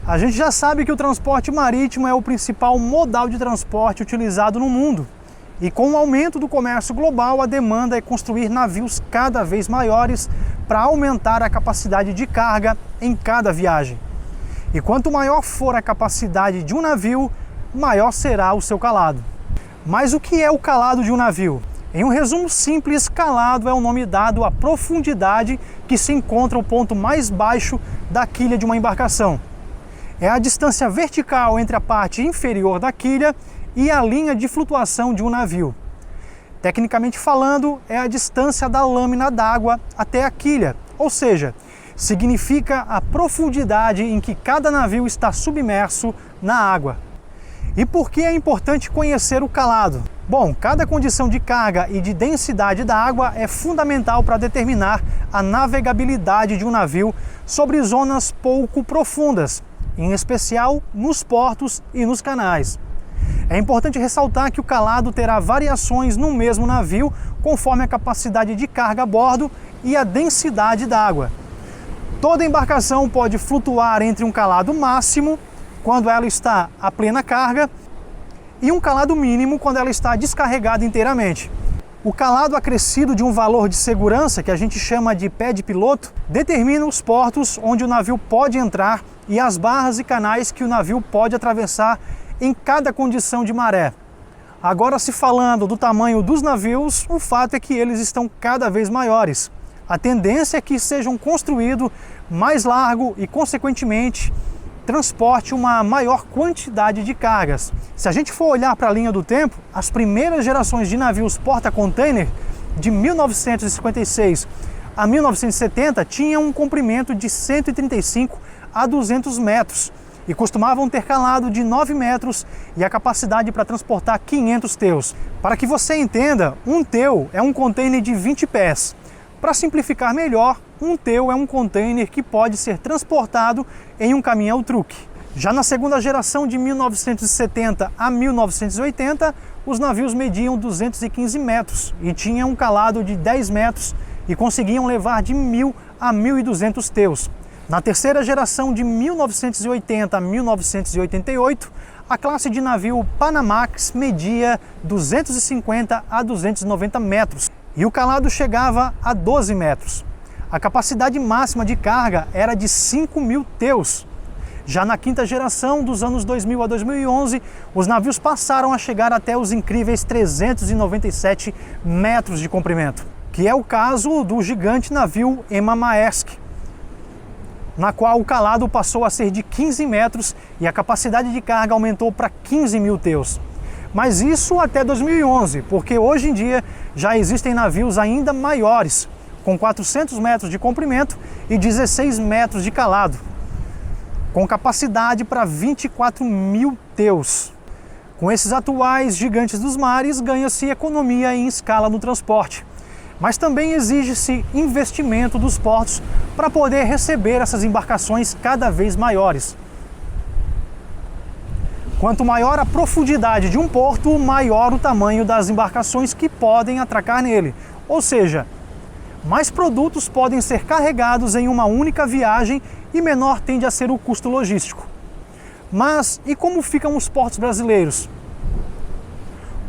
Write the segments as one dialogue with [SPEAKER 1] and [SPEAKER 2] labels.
[SPEAKER 1] A gente já sabe que o transporte marítimo é o principal modal de transporte utilizado no mundo. E com o aumento do comércio global, a demanda é construir navios cada vez maiores para aumentar a capacidade de carga em cada viagem. E quanto maior for a capacidade de um navio, maior será o seu calado. Mas o que é o calado de um navio? Em um resumo simples, calado é o nome dado à profundidade que se encontra o ponto mais baixo da quilha de uma embarcação. É a distância vertical entre a parte inferior da quilha e a linha de flutuação de um navio. Tecnicamente falando, é a distância da lâmina d'água até a quilha, ou seja, significa a profundidade em que cada navio está submerso na água. E por que é importante conhecer o calado? Bom, cada condição de carga e de densidade da água é fundamental para determinar a navegabilidade de um navio sobre zonas pouco profundas, em especial nos portos e nos canais. É importante ressaltar que o calado terá variações no mesmo navio conforme a capacidade de carga a bordo e a densidade da água. Toda embarcação pode flutuar entre um calado máximo, quando ela está a plena carga, e um calado mínimo quando ela está descarregada inteiramente. O calado acrescido de um valor de segurança, que a gente chama de pé de piloto, determina os portos onde o navio pode entrar e as barras e canais que o navio pode atravessar em cada condição de maré. Agora, se falando do tamanho dos navios, o fato é que eles estão cada vez maiores. A tendência é que sejam construídos mais largo e, consequentemente, transporte uma maior quantidade de cargas. Se a gente for olhar para a linha do tempo, as primeiras gerações de navios porta-container, de 1956 a 1970, tinham um comprimento de 135 a 200 metros e costumavam ter calado de 9 metros e a capacidade para transportar 500 teus. Para que você entenda, um teu é um container de 20 pés. Para simplificar melhor, um teu é um container que pode ser transportado em um caminhão-truque. Já na segunda geração, de 1970 a 1980, os navios mediam 215 metros e tinham um calado de 10 metros e conseguiam levar de 1.000 a 1.200 teus. Na terceira geração, de 1980 a 1988, a classe de navio Panamax media 250 a 290 metros e o calado chegava a 12 metros. A capacidade máxima de carga era de 5.000 teus. Já na quinta geração, dos anos 2000 a 2011, os navios passaram a chegar até os incríveis 397 metros de comprimento, que é o caso do gigante navio Emma Maersk, na qual o calado passou a ser de 15 metros e a capacidade de carga aumentou para 15.000 teus. Mas isso até 2011, porque hoje em dia já existem navios ainda maiores, com 400 metros de comprimento e 16 metros de calado, com capacidade para 24.000 teus. Com esses atuais gigantes dos mares, ganha-se economia em escala no transporte, mas também exige-se investimento dos portos para poder receber essas embarcações cada vez maiores. Quanto maior a profundidade de um porto, maior o tamanho das embarcações que podem atracar nele, ou seja, mais produtos podem ser carregados em uma única viagem e menor tende a ser o custo logístico. Mas e como ficam os portos brasileiros?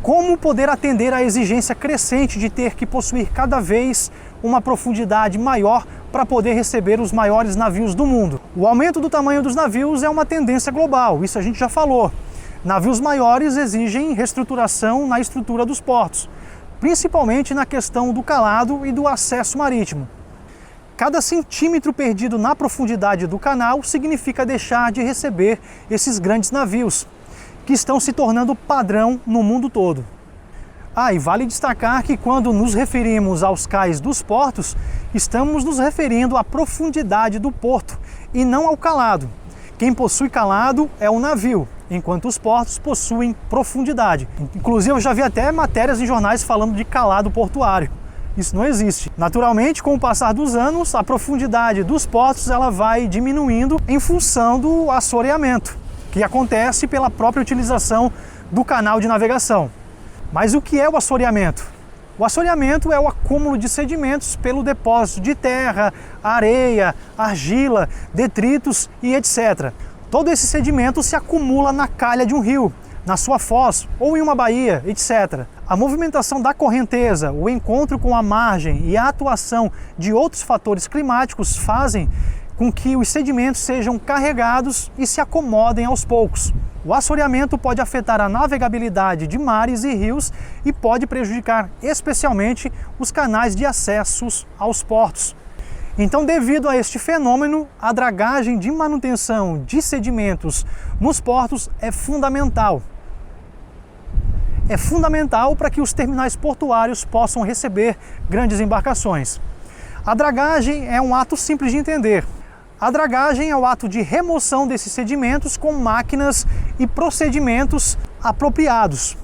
[SPEAKER 1] Como poder atender à exigência crescente de ter que possuir cada vez uma profundidade maior para poder receber os maiores navios do mundo? O aumento do tamanho dos navios é uma tendência global, isso a gente já falou. Navios maiores exigem reestruturação na estrutura dos portos, principalmente na questão do calado e do acesso marítimo. Cada centímetro perdido na profundidade do canal significa deixar de receber esses grandes navios, que estão se tornando padrão no mundo todo. E vale destacar que quando nos referimos aos cais dos portos, estamos nos referindo à profundidade do porto e não ao calado. Quem possui calado é o navio, enquanto os portos possuem profundidade. Inclusive eu já vi até matérias em jornais falando de calado portuário. Isso não existe. Naturalmente, com o passar dos anos, a profundidade dos portos ela vai diminuindo em função do assoreamento, que acontece pela própria utilização do canal de navegação. Mas o que é o assoreamento? O assoreamento é o acúmulo de sedimentos pelo depósito de terra, areia, argila, detritos e etc. Todo esse sedimento se acumula na calha de um rio, na sua foz ou em uma baía, etc. A movimentação da correnteza, o encontro com a margem e a atuação de outros fatores climáticos fazem com que os sedimentos sejam carregados e se acomodem aos poucos. O assoreamento pode afetar a navegabilidade de mares e rios e pode prejudicar especialmente os canais de acessos aos portos. Então, devido a este fenômeno, a dragagem de manutenção de sedimentos nos portos é fundamental. É fundamental para que os terminais portuários possam receber grandes embarcações. A dragagem é um ato simples de entender. A dragagem é o ato de remoção desses sedimentos com máquinas e procedimentos apropriados,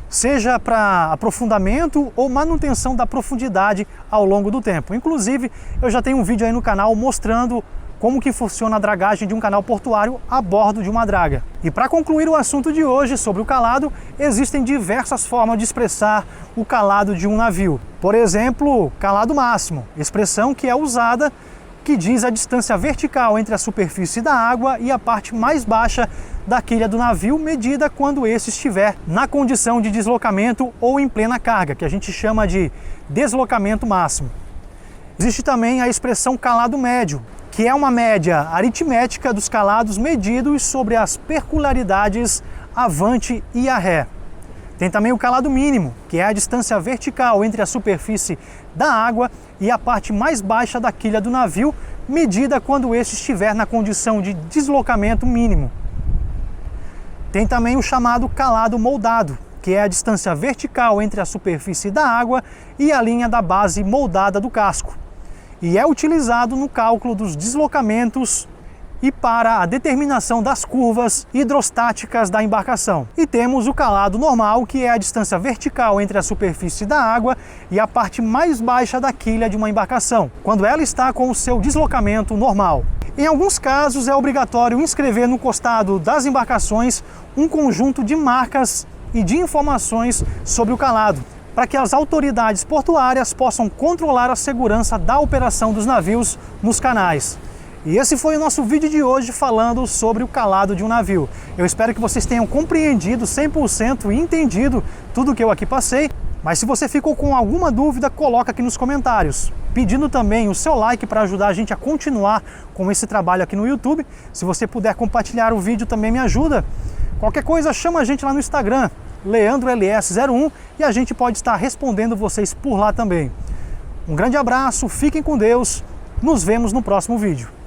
[SPEAKER 1] seja para aprofundamento ou manutenção da profundidade ao longo do tempo. Inclusive, eu já tenho um vídeo aí no canal mostrando como que funciona a dragagem de um canal portuário a bordo de uma draga. E para concluir o assunto de hoje sobre o calado, existem diversas formas de expressar o calado de um navio. Por exemplo, calado máximo, expressão que é usada que diz a distância vertical entre a superfície da água e a parte mais baixa da quilha do navio, medida quando esse estiver na condição de deslocamento ou em plena carga, que a gente chama de deslocamento máximo. Existe também a expressão calado médio, que é uma média aritmética dos calados medidos sobre as peculiaridades avante e arré. Tem também o calado mínimo, que é a distância vertical entre a superfície da água e a parte mais baixa da quilha do navio, medida quando este estiver na condição de deslocamento mínimo. Tem também o chamado calado moldado, que é a distância vertical entre a superfície da água e a linha da base moldada do casco, e é utilizado no cálculo dos deslocamentos e para a determinação das curvas hidrostáticas da embarcação. E temos o calado normal, que é a distância vertical entre a superfície da água e a parte mais baixa da quilha de uma embarcação, quando ela está com o seu deslocamento normal. Em alguns casos é obrigatório inscrever no costado das embarcações um conjunto de marcas e de informações sobre o calado, para que as autoridades portuárias possam controlar a segurança da operação dos navios nos canais. E esse foi o nosso vídeo de hoje falando sobre o calado de um navio. Eu espero que vocês tenham compreendido 100% e entendido tudo que eu aqui passei. Mas se você ficou com alguma dúvida, coloca aqui nos comentários. Pedindo também o seu like para ajudar a gente a continuar com esse trabalho aqui no YouTube. Se você puder compartilhar o vídeo também me ajuda. Qualquer coisa, chama a gente lá no Instagram, LeandroLS01, e a gente pode estar respondendo vocês por lá também. Um grande abraço, fiquem com Deus, nos vemos no próximo vídeo.